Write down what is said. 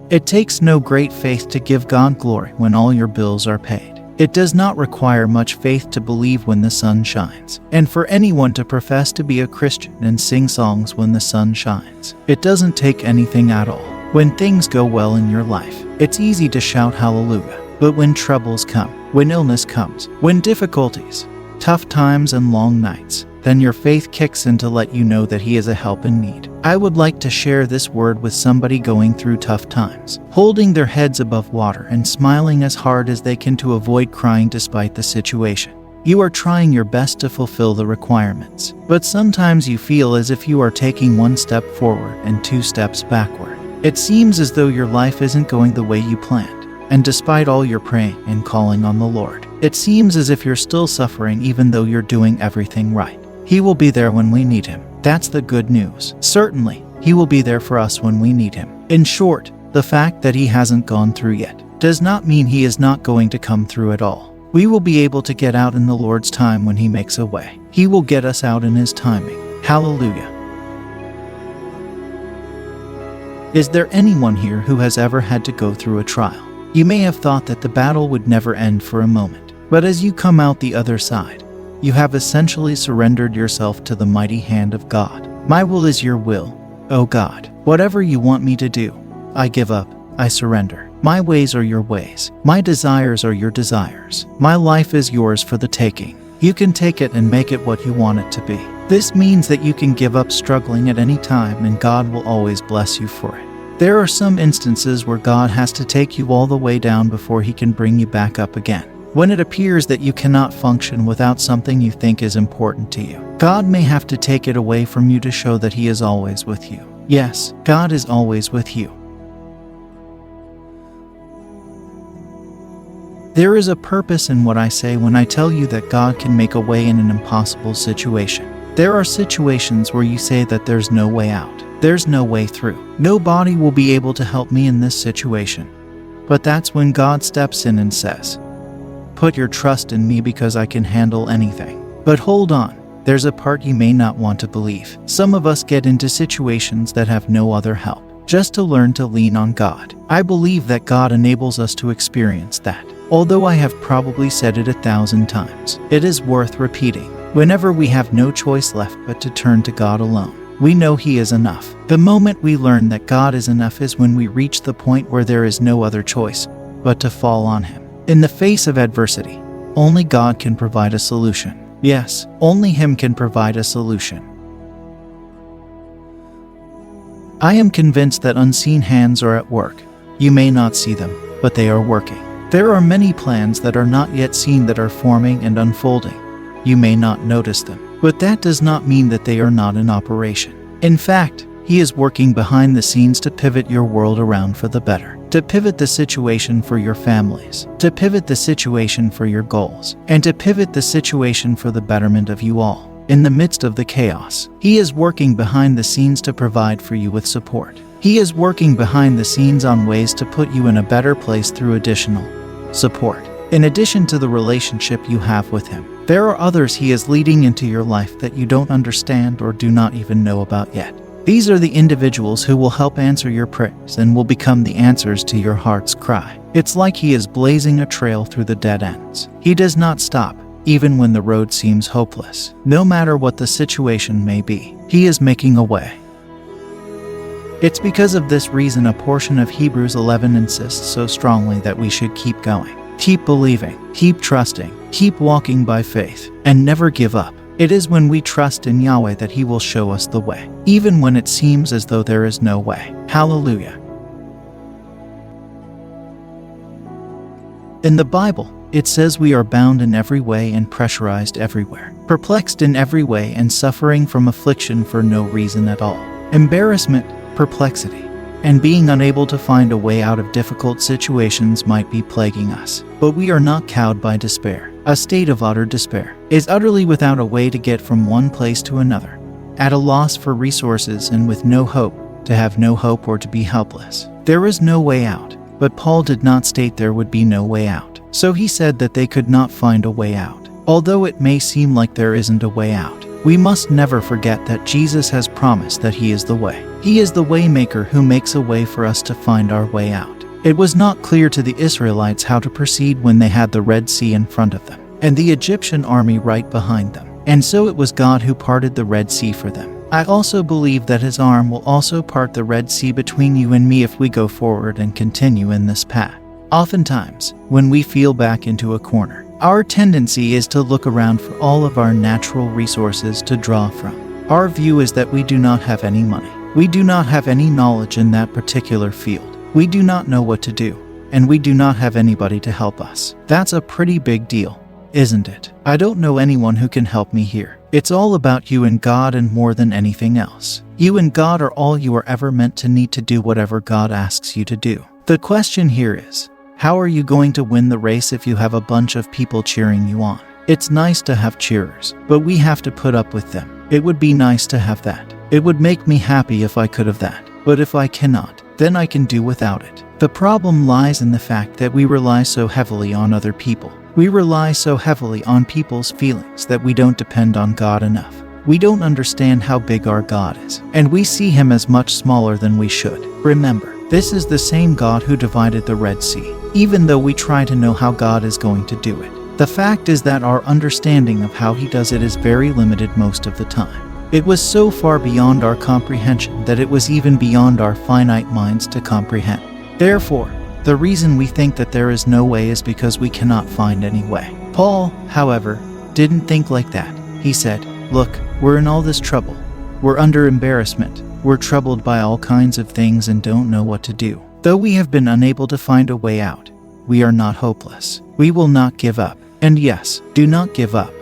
It takes no great faith to give God glory when all your bills are paid. It does not require much faith to believe when the sun shines, and for anyone to profess to be a Christian and sing songs when the sun shines. It doesn't take anything at all. When things go well in your life, it's easy to shout hallelujah. But when troubles come, when illness comes, when difficulties, tough times and long nights, then your faith kicks in to let you know that He is a help in need. I would like to share this word with somebody going through tough times, holding their heads above water and smiling as hard as they can to avoid crying despite the situation. You are trying your best to fulfill the requirements, but sometimes you feel as if you are taking one step forward and 2 steps backward. It seems as though your life isn't going the way you planned. And despite all your praying and calling on the Lord, it seems as if you're still suffering even though you're doing everything right. He will be there when we need Him. That's the good news. Certainly, He will be there for us when we need Him. In short, the fact that He hasn't gone through yet does not mean He is not going to come through at all. We will be able to get out in the Lord's time when He makes a way. He will get us out in His timing. Hallelujah. Is there anyone here who has ever had to go through a trial? You may have thought that the battle would never end for a moment, but as you come out the other side, you have essentially surrendered yourself to the mighty hand of God. My will is your will, O God. Whatever you want me to do, I give up, I surrender. My ways are your ways. My desires are your desires. My life is yours for the taking. You can take it and make it what you want it to be. This means that you can give up struggling at any time and God will always bless you for it. There are some instances where God has to take you all the way down before He can bring you back up again. When it appears that you cannot function without something you think is important to you, God may have to take it away from you to show that He is always with you. Yes, God is always with you. There is a purpose in what I say when I tell you that God can make a way in an impossible situation. There are situations where you say that there's no way out. There's no way through. Nobody will be able to help me in this situation. But that's when God steps in and says, "Put your trust in me because I can handle anything." But hold on, there's a part you may not want to believe. Some of us get into situations that have no other help, just to learn to lean on God. I believe that God enables us to experience that. Although I have probably said it 1,000 times, it is worth repeating. Whenever we have no choice left but to turn to God alone, we know He is enough. The moment we learn that God is enough is when we reach the point where there is no other choice but to fall on Him. In the face of adversity, only God can provide a solution. Yes, only Him can provide a solution. I am convinced that unseen hands are at work. You may not see them, but they are working. There are many plans that are not yet seen that are forming and unfolding. You may not notice them, but that does not mean that they are not in operation. In fact, He is working behind the scenes to pivot your world around for the better, to pivot the situation for your families, to pivot the situation for your goals, and to pivot the situation for the betterment of you all. In the midst of the chaos, He is working behind the scenes to provide for you with support. He is working behind the scenes on ways to put you in a better place through additional support. In addition to the relationship you have with Him, there are others He is leading into your life that you don't understand or do not even know about yet. These are the individuals who will help answer your prayers and will become the answers to your heart's cry. It's like He is blazing a trail through the dead ends. He does not stop, even when the road seems hopeless. No matter what the situation may be, He is making a way. It's because of this reason a portion of Hebrews 11 insists so strongly that we should keep going. Keep believing, keep trusting, keep walking by faith, and never give up. It is when we trust in Yahweh that He will show us the way, even when it seems as though there is no way. Hallelujah. In the Bible, it says we are bound in every way and pressurized everywhere, perplexed in every way and suffering from affliction for no reason at all. Embarrassment, perplexity, and being unable to find a way out of difficult situations might be plaguing us. But we are not cowed by despair. A state of utter despair is utterly without a way to get from one place to another, at a loss for resources and with no hope, to have no hope or to be helpless. There is no way out, but Paul did not state there would be no way out. So he said that they could not find a way out. Although it may seem like there isn't a way out, We must never forget that Jesus has promised that He is the way. He is the waymaker who makes a way for us to find our way out. It was not clear to the Israelites how to proceed when they had the Red Sea in front of them, and the Egyptian army right behind them. And so it was God who parted the Red Sea for them. I also believe that His arm will also part the Red Sea between you and me if we go forward and continue in this path. Oftentimes, when we feel back into a corner, our tendency is to look around for all of our natural resources to draw from. Our view is that we do not have any money. We do not have any knowledge in that particular field. We do not know what to do, and we do not have anybody to help us. That's a pretty big deal, isn't it? I don't know anyone who can help me here. It's all about you and God, and more than anything else, you and God are all you are ever meant to need to do whatever God asks you to do. The question here is, how are you going to win the race if you have a bunch of people cheering you on? It's nice to have cheerers, but we have to put up with them. It would be nice to have that. It would make me happy if I could have that. But if I cannot, then I can do without it. The problem lies in the fact that we rely so heavily on other people. We rely so heavily on people's feelings that we don't depend on God enough. We don't understand how big our God is, and we see Him as much smaller than we should. Remember, this is the same God who divided the Red Sea, even though we try to know how God is going to do it. The fact is that our understanding of how He does it is very limited most of the time. It was so far beyond our comprehension that it was even beyond our finite minds to comprehend. Therefore, the reason we think that there is no way is because we cannot find any way. Paul, however, didn't think like that. He said, "Look, we're in all this trouble. We're under embarrassment. We're troubled by all kinds of things and don't know what to do. Though we have been unable to find a way out, we are not hopeless. We will not give up. And yes, do not give up.